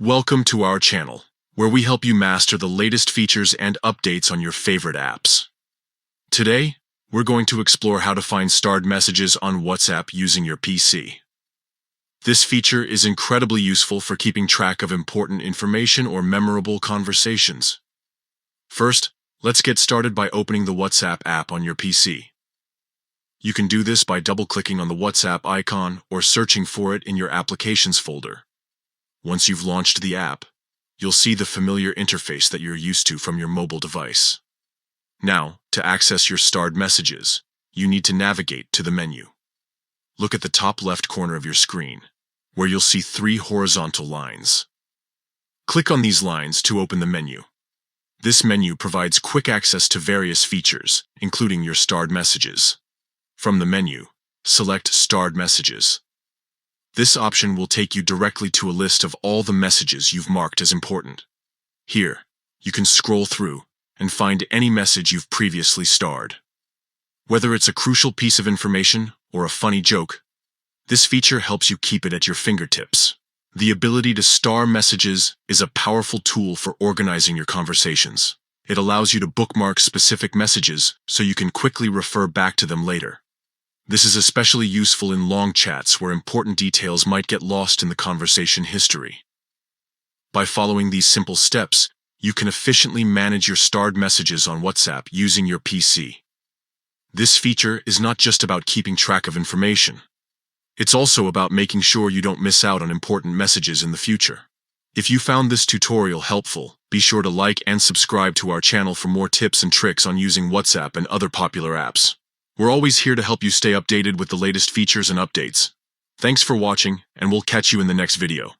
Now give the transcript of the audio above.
Welcome to our channel, where we help you master the latest features and updates on your favorite apps. Today, we're going to explore how to find starred messages on WhatsApp using your PC. This feature is incredibly useful for keeping track of important information or memorable conversations. First, let's get started by opening the WhatsApp app on your PC. You can do this by double-clicking on the WhatsApp icon or searching for it in your Applications folder. Once you've launched the app, you'll see the familiar interface that you're used to from your mobile device. Now, to access your starred messages, you need to navigate to the menu. Look at the top left corner of your screen, where you'll see 3 horizontal lines. Click on these lines to open the menu. This menu provides quick access to various features, including your starred messages. From the menu, select Starred Messages. This option will take you directly to a list of all the messages you've marked as important. Here, you can scroll through and find any message you've previously starred. Whether it's a crucial piece of information or a funny joke, this feature helps you keep it at your fingertips. The ability to star messages is a powerful tool for organizing your conversations. It allows you to bookmark specific messages so you can quickly refer back to them later. This is especially useful in long chats where important details might get lost in the conversation history. By following these simple steps, you can efficiently manage your starred messages on WhatsApp using your PC. This feature is not just about keeping track of information. It's also about making sure you don't miss out on important messages in the future. If you found this tutorial helpful, be sure to like and subscribe to our channel for more tips and tricks on using WhatsApp and other popular apps. We're always here to help you stay updated with the latest features and updates. Thanks for watching, and we'll catch you in the next video.